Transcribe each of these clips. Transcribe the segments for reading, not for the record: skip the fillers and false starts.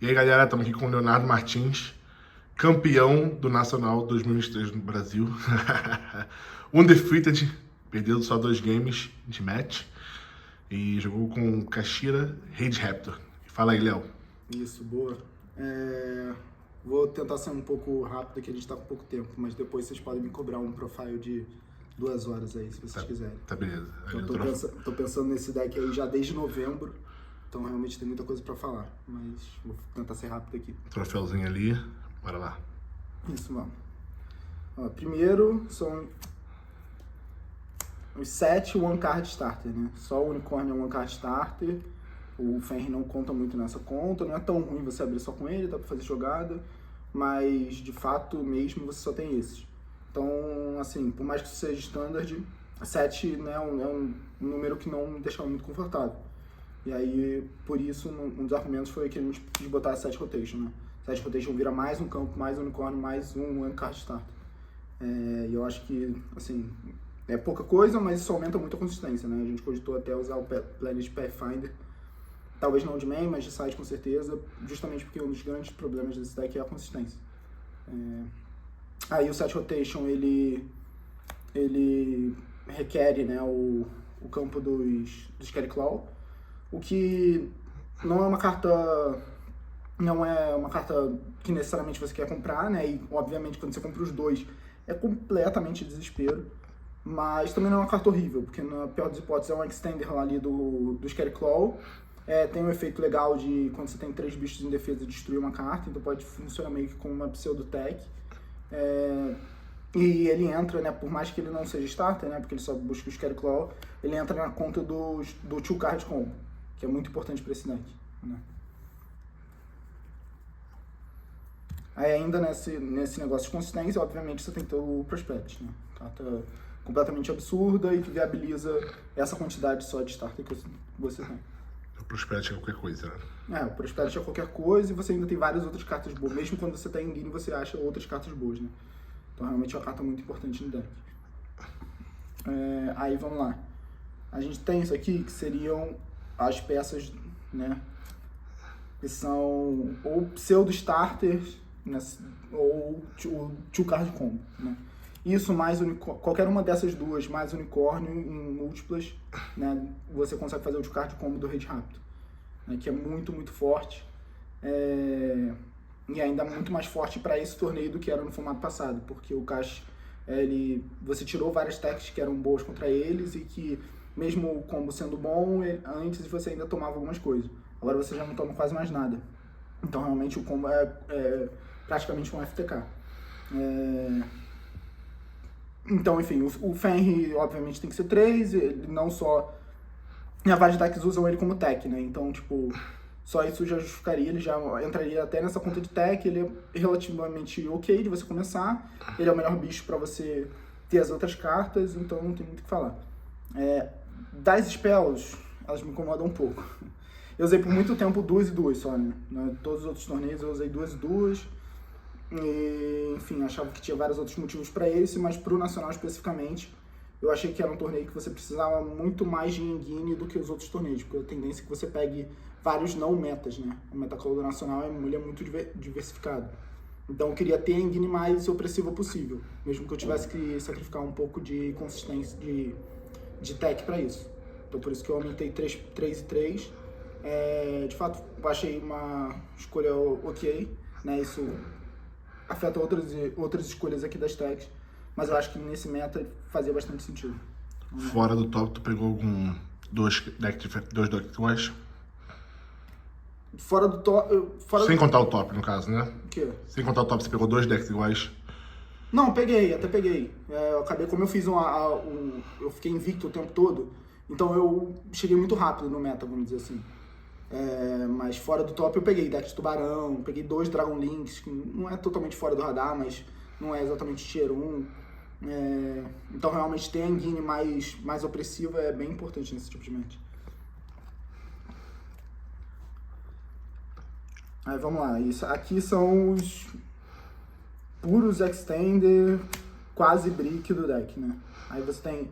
E aí, galera, estamos aqui com o Leonardo Martins, campeão do Nacional 2023 no Brasil. Undefeated, perdeu só 2 games de match. E jogou com Kashira, Rage Raptor. Fala aí, Léo. Isso, boa. Vou tentar ser um pouco rápido, que a gente tá com pouco tempo, mas depois vocês podem me cobrar um profile de 2 horas aí, se vocês quiserem. Tá, beleza. Então, tô pensando nesse deck aí já desde novembro, então realmente tem muita coisa pra falar, mas vou tentar ser rápido aqui. Troféuzinho ali, bora lá. Isso, mano. Ó, primeiro são os 7 One Card Starter, né? Só o Unicórnio é um One Card Starter. O Fenrir não conta muito nessa conta, não é tão ruim você abrir só com ele, dá pra fazer jogada, mas de fato mesmo você só tem esses. Então, assim, por mais que isso seja standard, 7 né, é um número que não me deixava muito confortável. E aí, por isso, um dos argumentos foi que a gente quis botar 7 Rotation, né? 7 Rotation vira mais um campo, mais um unicórnio, mais um One Card Starter. E eu acho que, assim, é pouca coisa, mas isso aumenta muito a consistência, né? A gente cogitou até usar o Planet Pathfinder. Talvez não de main, mas de side com certeza, justamente porque um dos grandes problemas desse deck é a consistência. Aí o set rotation, ele requer, né, o campo dos Scary Claw, o que não é uma carta que necessariamente você quer comprar, né, e obviamente quando você compra os dois é completamente desespero, mas também não é uma carta horrível, porque na pior das hipóteses é um extender ali do Scary Claw. Tem um efeito legal de quando você tem 3 bichos em defesa destruir uma carta, então pode funcionar meio que como uma pseudo-tech. E ele entra, né, por mais que ele não seja starter, né, porque ele só busca o Scary Claw, ele entra na conta do 2-card combo, que é muito importante para esse deck, né. Aí ainda nesse negócio de consistência, obviamente você tem que ter o Prospect, né, carta completamente absurda e que viabiliza essa quantidade só de starter que você tem. O Prosperity é qualquer coisa, né? O Prosperity é qualquer coisa e você ainda tem várias outras cartas boas. Mesmo quando você tá em game, você acha outras cartas boas, né? Então realmente é uma carta muito importante no deck. Aí vamos lá. A gente tem isso aqui, que seriam as peças, né? Que são ou pseudo-starters, né? Ou o 2-card combo, né? Isso mais qualquer uma dessas duas, mais unicórnio em múltiplas, né, você consegue fazer o 2-card combo do Rage Raptor, né, que é muito, muito forte. E ainda muito mais forte para esse torneio do que era no formato passado, porque o Cash, você tirou várias techs que eram boas contra eles e que, mesmo o combo sendo bom, antes você ainda tomava algumas coisas. Agora você já não toma quase mais nada. Então realmente o combo é praticamente um FTK. Então, enfim, o Fenrir, obviamente, tem que ser 3, ele não só... E vários decks usam ele como tech, né? Então, tipo, só isso já justificaria, ele já entraria até nessa conta de tech, ele é relativamente ok de você começar, ele é o melhor bicho pra você ter as outras cartas, então não tem muito o que falar. Das spells, elas me incomodam um pouco. Eu usei por muito tempo 2 e 2 só, né? Em todos os outros torneios eu usei 2 e 2. E, enfim, achava que tinha vários outros motivos para esse, mas pro Nacional especificamente, eu achei que era um torneio que você precisava muito mais de engine do que os outros torneios, porque a tendência é que você pegue vários não metas, né? O metacall do Nacional ele é muito diversificado. Então eu queria ter a engine mais opressiva possível, mesmo que eu tivesse que sacrificar um pouco de consistência de tech para isso. Então por isso que eu aumentei 3 e 3. De fato, eu achei uma escolha ok, né? Isso afeta outras escolhas aqui das tags, mas eu acho que nesse meta fazia bastante sentido. Fora do top, tu pegou com dois decks iguais? Fora do top... Sem contar o top, no caso, né? O quê? Sem contar o top, você pegou 2 decks iguais? Não, até peguei. Eu acabei, como eu fiz eu fiquei invicto o tempo todo, então eu cheguei muito rápido no meta, vamos dizer assim. Mas fora do top eu peguei deck de tubarão, peguei 2 Dragon Links, que não é totalmente fora do radar, mas não é exatamente tier 1. Então realmente ter a engine mais opressiva é bem importante nesse tipo de match. Aí vamos lá, isso aqui são os puros extender, quase brick do deck, né? Aí você tem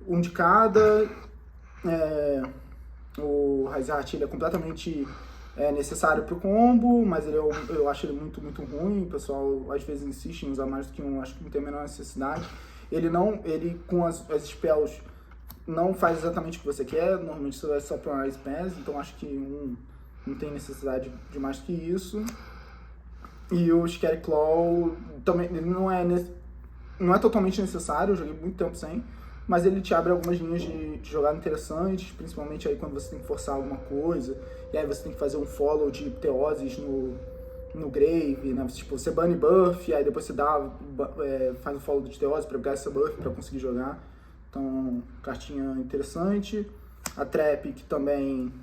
um de cada. O Raizaart, ele é completamente é necessário pro combo, mas eu acho ele muito, muito ruim. O pessoal às vezes insiste em usar mais do que um, acho que não tem a menor necessidade. Ele com as spells não faz exatamente o que você quer, normalmente você vai só para um Rise Pass, então acho que não tem necessidade de mais que isso. E o Scary Claw também ele não é totalmente necessário, eu joguei muito tempo sem, mas ele te abre algumas linhas de jogada interessantes, principalmente aí quando você tem que forçar alguma coisa, e aí você tem que fazer um follow de Teoses no Grave, né? Tipo, você bane buff, aí depois você faz um follow de Teose pra pegar essa buff pra conseguir jogar. Então, cartinha interessante. A Trap, que também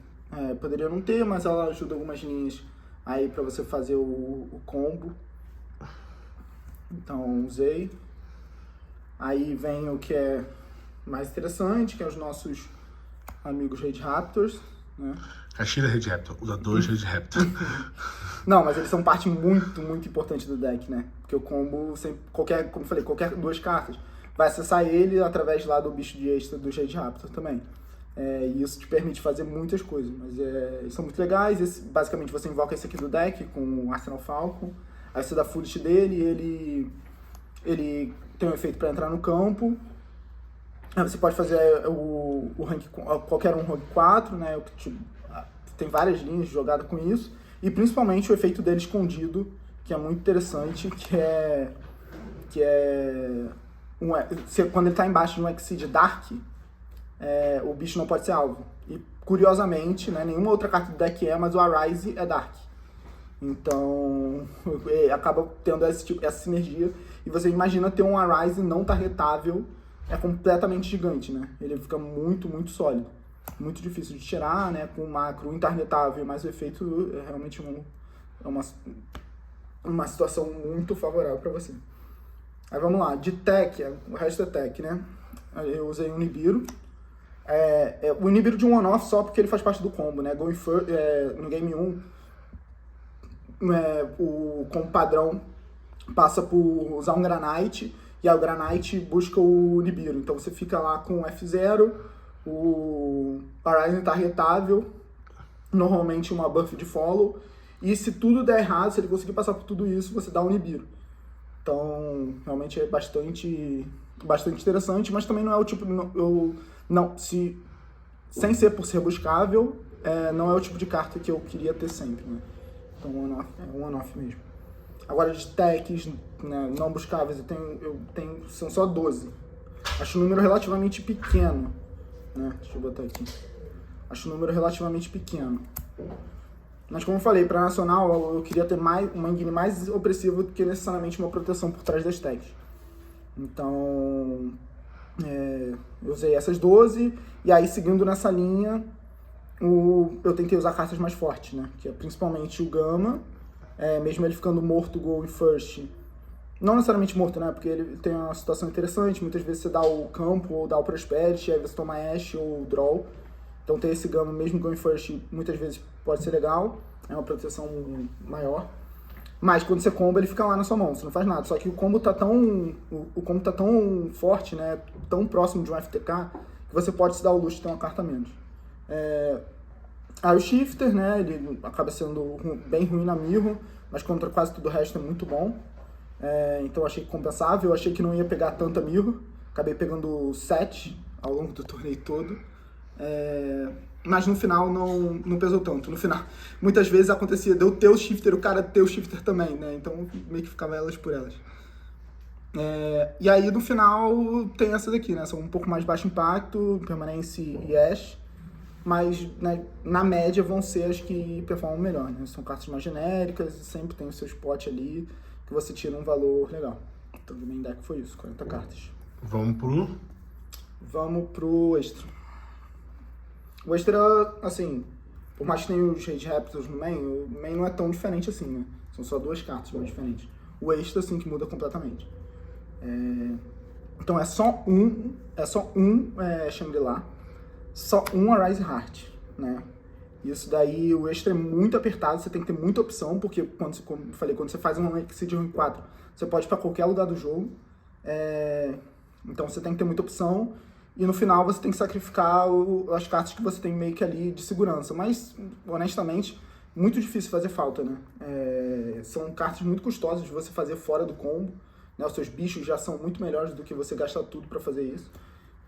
poderia não ter, mas ela ajuda algumas linhas aí pra você fazer o combo. Então, usei. Aí vem o que é mais interessante, que é os nossos amigos Red Raptors, né? Kashira Red Raptor, usa 2 Red Raptor. Não, mas eles são parte muito, muito importante do deck, né? Porque o combo, sempre, como eu falei, qualquer 2 cartas vai acessar ele através lá do bicho de extra do Red Raptor também. E isso te permite fazer muitas coisas, mas eles são muito legais. Basicamente você invoca esse aqui do deck com o Arsenal Falcon, aí você dá Foolish dele e ele tem um efeito para entrar no campo. Aí você pode fazer o rank, qualquer um rank 4, né? Tem várias linhas de jogada com isso. E principalmente o efeito dele escondido, que é muito interessante, quando ele está embaixo de um Exceed Dark, o bicho não pode ser alvo. E curiosamente, né, nenhuma outra carta do deck mas o Arise é Dark. Então, acaba tendo essa sinergia. E você imagina ter um Arise não targetável, é completamente gigante, né? Ele fica muito, muito sólido. Muito difícil de tirar, né? Com macro intargetável, mas o efeito é realmente uma situação muito favorável para você. Aí vamos lá, de tech, o resto é tech, né? Eu usei o Nibiru. O Nibiru de um one-off só porque ele faz parte do combo, né? No game 1, o combo padrão passa por usar um Granite, e aí o Granite busca o Nibiru. Então você fica lá com o F0, o Horizon targetável, normalmente uma buff de follow, e se tudo der errado, se ele conseguir passar por tudo isso, você dá um Nibiru. Então, realmente é bastante interessante, mas também não é o tipo... sem ser por ser buscável, não é o tipo de carta que eu queria ter sempre, né? Então, é um one-off mesmo. Agora, de techs, né, não buscáveis, são só 12. Acho um número relativamente pequeno, né? Deixa eu botar aqui. Acho um número relativamente pequeno. Mas como eu falei, para nacional eu queria ter uma engine mais opressiva do que necessariamente uma proteção por trás das tags. Então, eu usei essas 12, e aí seguindo nessa linha, eu tentei usar cartas mais fortes, né? Que é principalmente o Gama, mesmo ele ficando morto, Go e First. Não necessariamente morto, né? Porque ele tem uma situação interessante, muitas vezes você dá o campo ou dá o Prosperity, aí você toma Ash ou Draw. Então ter esse Gama, mesmo Going First, muitas vezes pode ser legal, é uma proteção maior. Mas quando você comba, ele fica lá na sua mão, você não faz nada. Só que o combo tá tão forte, né? Tão próximo de um FTK, que você pode se dar o luxo de ter uma carta a menos. Aí o Shifter, né? Ele acaba sendo bem ruim na Mirror, mas contra quase tudo o resto é muito bom. Então achei compensável, eu achei que não ia pegar tanta Mirror. Acabei pegando 7 ao longo do torneio todo. Mas no final não pesou tanto. No final, muitas vezes acontecia de eu ter o Shifter, o cara ter o Shifter também, né? Então meio que ficava elas por elas. E aí no final tem essas aqui, né? São um pouco mais baixo impacto, Permanence e Ash. Mas, né, na média vão ser as que performam melhor, né? São cartas mais genéricas e sempre tem o seu spot ali que você tira um valor legal. Então o main deck foi isso, 40 cartas. Vamos pro extra. O extra, assim, por mais que tenha os Red Raptors no main, o main não é tão diferente assim, né? São só 2 cartas mais diferentes. O extra, assim, que muda completamente. Então é só um Shangri-La, só um Arise Heart, né? Isso daí, o extra é muito apertado, você tem que ter muita opção, porque, como eu falei, quando você faz um Exceed Rank 4, você pode ir pra qualquer lugar do jogo. Então você tem que ter muita opção. E no final você tem que sacrificar as cartas que você tem meio que ali de segurança. Mas, honestamente, muito difícil fazer falta, né? São cartas muito custosas de você fazer fora do combo, né? Os seus bichos já são muito melhores do que você gastar tudo para fazer isso.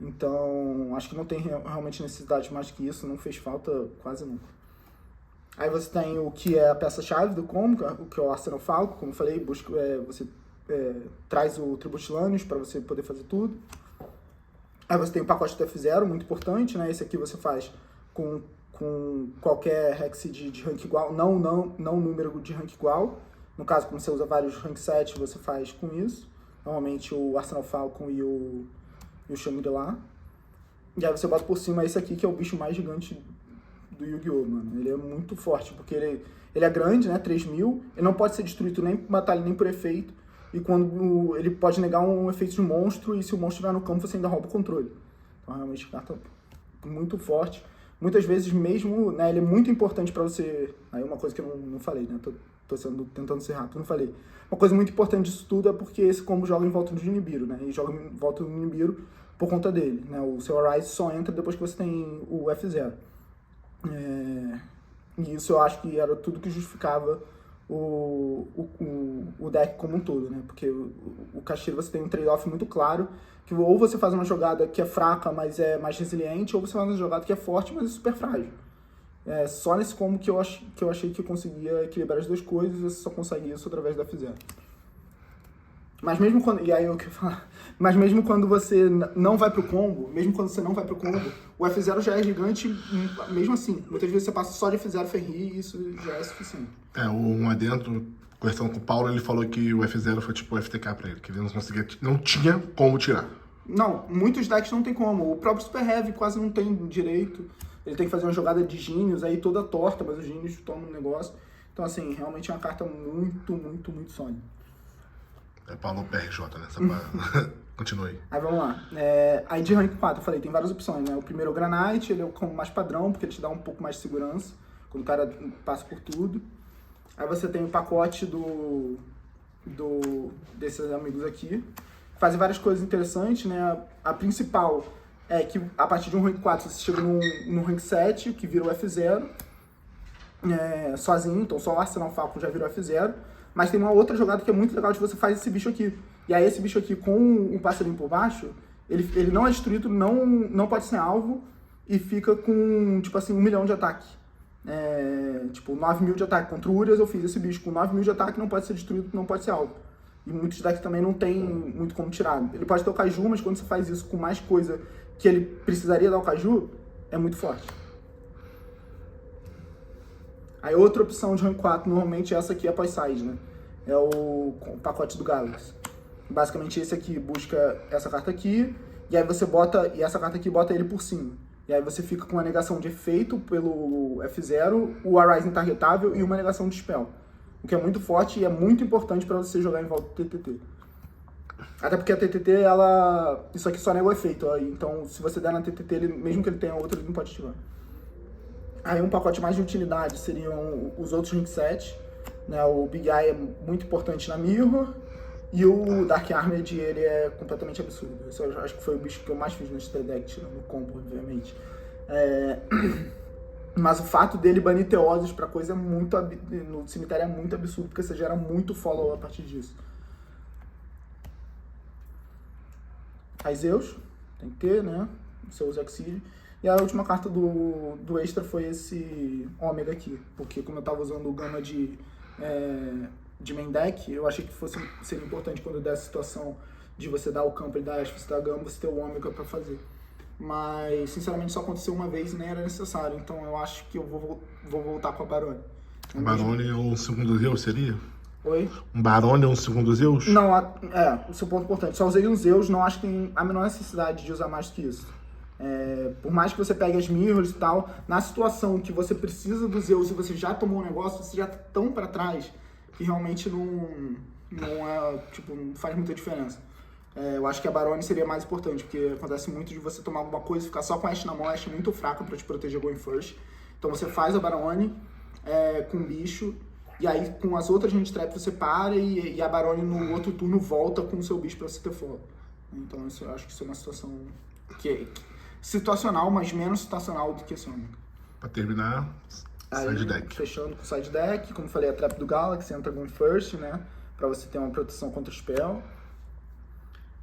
Então, acho que não tem realmente necessidade mais que isso, não fez falta quase nunca. Aí você tem o que é a peça-chave do combo, o que é o Arsenal Falco, como eu falei, você traz o Tribute para você poder fazer tudo. Aí você tem o pacote do F0, muito importante, né? Esse aqui você faz com qualquer Hex de rank igual, não número de rank igual. No caso, como você usa vários rank 7, você faz com isso. Normalmente o Arsenal Falcon e o Shangri-La. E aí você bota por cima esse aqui, que é o bicho mais gigante do Yu-Gi-Oh, mano. Ele é muito forte, porque ele é grande, né? 3.000. Ele não pode ser destruído nem por batalha, nem por efeito. E quando ele pode negar um efeito de monstro, e se o monstro estiver no campo, você ainda rouba o controle. Então, realmente, carta muito forte. Muitas vezes mesmo, né, ele é muito importante pra você... Aí uma coisa que eu não falei, né? Tô tentando ser rápido, não falei. Uma coisa muito importante disso tudo é porque esse combo joga em volta do Nibiru, né? E joga em volta do Nibiru por conta dele, né? O seu Arise só entra depois que você tem o F0. E isso eu acho que era tudo que justificava o deck como um todo, né? Porque o Kashtira você tem um trade-off muito claro, que ou você faz uma jogada que é fraca, mas é mais resiliente, ou você faz uma jogada que é forte, mas é super frágil. Só nesse combo que eu achei que eu conseguia equilibrar as duas coisas, e você só consegue isso através da F0. Mas mesmo quando... E aí eu quero falar... Mas mesmo quando você não vai pro combo, o F0 já é gigante, mesmo assim. Muitas vezes você passa só de F0 Ferri e isso já é suficiente. Um adentro, conversando com o Paulo, ele falou que o F0 foi tipo o FTK pra ele, que ele não tinha como tirar. Não, muitos decks não tem como. O próprio Super Heavy quase não tem direito. Ele tem que fazer uma jogada de Genius aí toda torta, mas os Genius tomam um negócio. Então, assim, realmente é uma carta muito, muito, muito sólida. Paulo PRJ, né? Continue. Aí vamos lá. Aí de rank 4, eu falei, tem várias opções, né? O primeiro é o Granite, ele é o combo mais padrão, porque ele te dá um pouco mais de segurança, quando o cara passa por tudo. Aí você tem o pacote desses amigos aqui. Fazem várias coisas interessantes, né? A principal é que a partir de um rank 4 você chega no rank 7, que vira o F0, sozinho, então só o Arsenal Falcon já vira o F0. Mas tem uma outra jogada que é muito legal de você fazer esse bicho aqui. E aí esse bicho aqui com o passarinho por baixo, ele não é destruído, não pode ser alvo e fica com, tipo assim, 1 milhão de ataque. Tipo, 9.000 de ataque. Contra o Urias eu fiz esse bicho com 9.000 de ataque, não pode ser destruído, não pode ser alvo. E muitos decks também não tem muito como tirar. Ele pode ter o Kaiju, mas quando você faz isso com mais coisa que ele precisaria dar o Kaiju, é muito forte. Aí outra opção de rank 4, normalmente essa aqui é pós-side, né? É o pacote do Galaxy. Basicamente esse aqui busca essa carta aqui, e aí você bota, e essa carta aqui bota ele por cima. E aí você fica com uma negação de efeito pelo F0, o Arise intargetável e uma negação de spell. O que é muito forte e é muito importante para você jogar em volta do TTT. Até porque a TTT, isso aqui só nega o efeito, ó, então se você der na TTT, mesmo que ele tenha outro, ele não pode ativar. Aí um pacote mais de utilidade seriam os outros rank 7, né? O Big Eye é muito importante na Mirror, e o Dark Armored, ele é completamente absurdo. Isso eu acho que foi o bicho que eu mais fiz no Stray Deck, tirando o combo, obviamente. Mas o fato dele banir Teosos pra coisa muito... no cemitério é muito absurdo, porque você gera muito follow a partir disso. Aí Zeus, tem que ter, né? Seus Exile. E a última carta do Extra foi esse Ômega aqui, porque como eu tava usando o Gama de main deck, eu achei que seria importante quando der a situação de você dar o campo e dar Ash, você dar Gama, você ter o Ômega pra fazer. Mas, sinceramente, só aconteceu uma vez e nem era necessário, então eu acho que eu vou voltar com a Barone. Um Barone ou um segundo Zeus seria? Oi? Um Barone ou um segundo Zeus? Não, esse é o ponto importante. Só usei um Zeus, não acho que tem a menor necessidade de usar mais do que isso. Por mais que você pegue as mirrors e tal, na situação que você precisa do Zeus e você já tomou um negócio, você já tá tão pra trás que realmente não faz muita diferença. Eu acho que a Barone seria mais importante, porque acontece muito de você tomar alguma coisa e ficar só com a Ashe na mão, a Ashe é muito fraca pra te proteger going first. Então você faz a Barone com o bicho, e aí com as outras hand trap você para e a Barone no outro turno volta com o seu bicho pra você ter follow. Então eu acho que isso é uma situação situacional, mas menos situacional do que essa única. Pra terminar, Aí, Side deck. fechando com side deck, como eu falei, a Trap do Galaxy entra Going First, né? Pra você ter uma proteção contra o spell.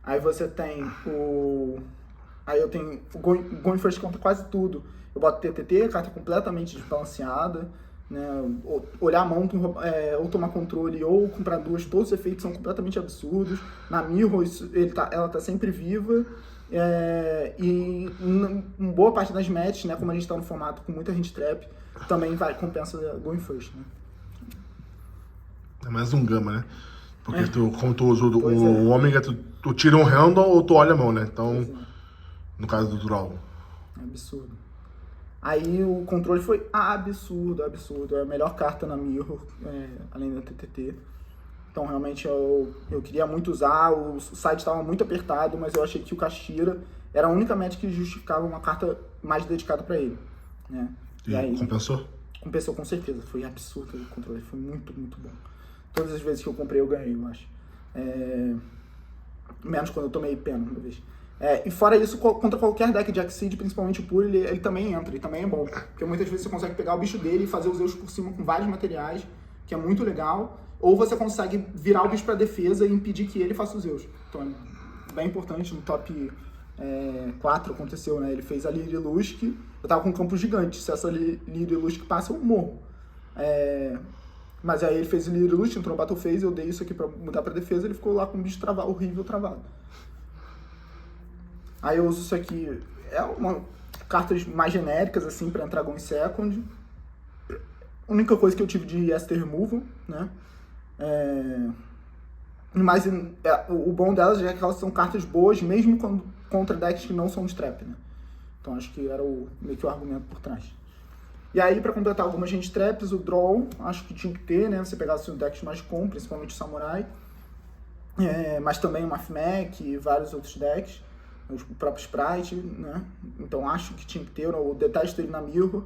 Aí você tem o... Aí eu tenho o Going First contra quase tudo. Eu boto TTT, carta completamente desbalanceada, né? Olhar a mão, ou tomar controle, ou comprar duas, todos os efeitos são completamente absurdos. Na Mirror, ela tá sempre viva. E uma boa parte das matches, né? Como a gente tá no formato com muita hand trap, também compensa Going First, né? É mais um gama, né? Porque como tu usa o Ômega, tu tira um handle ou tu olha a mão, né? Então, no caso do draw. É absurdo. Aí o controle foi absurdo. É a melhor carta na Mirror, além da TTT. Então realmente eu queria muito usar, o site estava muito apertado, mas eu achei que o Kashtira era a única match que justificava uma carta mais dedicada para ele, né? E aí, compensou? Compensou com certeza, foi absurdo o controle, foi muito, muito bom. Todas as vezes que eu comprei eu ganhei, eu acho. Menos quando eu tomei pena uma vez. E fora isso, contra qualquer deck de Exceed, principalmente o Pure, ele também entra, ele também é bom. Porque muitas vezes você consegue pegar o bicho dele e fazer os Zeus por cima com vários materiais, que é muito legal. Ou você consegue virar o bicho pra defesa e impedir que ele faça os Zeus. Então é bem importante, no top 4 aconteceu, né? Ele fez a Lyrilusk, eu tava com um campo gigante, se essa Lyrilusk passa, eu morro. Mas aí ele fez o Lyrilusk, entrou no Battle Phase, eu dei isso aqui pra mudar pra defesa, ele ficou lá com o bicho horrível travado. Aí eu uso isso aqui, cartas mais genéricas, assim, pra entrar Gone Second. A única coisa que eu tive de Esther Removal, né? Mas o bom delas é que elas são cartas boas, mesmo contra decks que não são de trap, né? Então acho que era meio que o argumento por trás. E aí, pra completar algumas hand traps, o Draw, acho que tinha que ter, né? Você pegasse os decks mais com, principalmente o Samurai. Mas também o Mathmech e vários outros decks. O próprio Sprite, né? Então acho que tinha que ter, eu detesto ele na Mirror,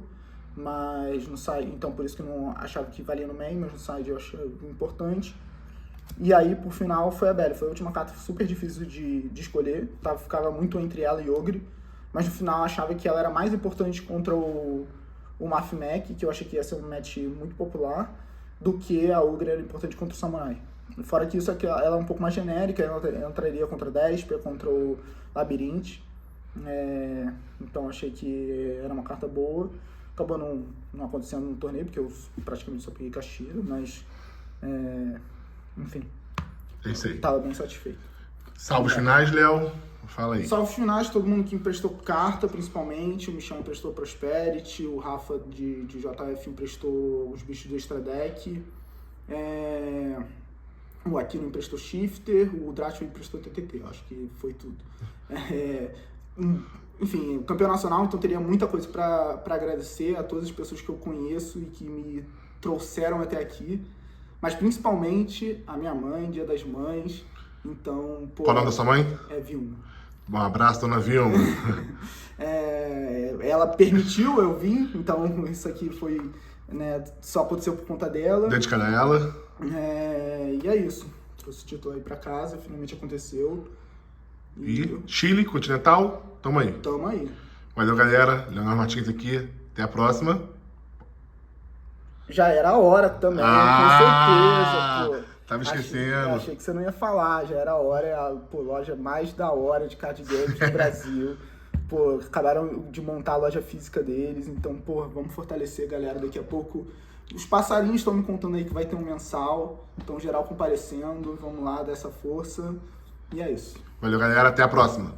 mas no side, então por isso que eu não achava que valia no main, mas no side eu achei importante. E aí, por final, foi a Belly, foi a última carta super difícil de escolher, ficava muito entre ela e Ogre, mas no final eu achava que ela era mais importante contra o Mathmech, que eu achei que ia ser um match muito popular, do que a Ogre era importante contra o Samurai. Fora que isso aqui, ela é um pouco mais genérica, ela entraria contra a Desper, contra o Labyrinth. Então achei que era uma carta boa. Acabou não acontecendo no torneio, porque eu praticamente só peguei Kashtira, mas enfim. É isso aí. Tava bem satisfeito. Salve os finais, Léo. Fala aí. Salve os finais, todo mundo que emprestou carta, principalmente. O Michel emprestou Prosperity, o Rafa de JF emprestou os bichos do Extra Deck. O Aquino emprestou Shifter, o Dratio emprestou TTT, acho que foi tudo. Enfim, campeão nacional, então teria muita coisa para agradecer a todas as pessoas que eu conheço e que me trouxeram até aqui, mas principalmente a minha mãe, Dia das Mães, então... Qual o nome da sua mãe? É Vilma. Um abraço, dona Vilma. Ela permitiu eu vir, então isso aqui foi... Né, só aconteceu por conta dela. Dedicada a ela. E é isso. Trouxe o título aí pra casa, finalmente aconteceu. E Chile, Continental, tamo aí. Tamo aí. Valeu, galera. Leonardo Martins aqui. Até a próxima. Já era a hora também, com certeza, pô. Tava esquecendo. Achei que você não ia falar, já era a hora, é a loja mais da hora de card games do Brasil. Pô, acabaram de montar a loja física deles, então, pô, vamos fortalecer, galera. Daqui a pouco os passarinhos estão me contando aí que vai ter um mensal, então geral comparecendo, vamos lá, dar essa força. E é isso. Valeu, galera. Até a próxima.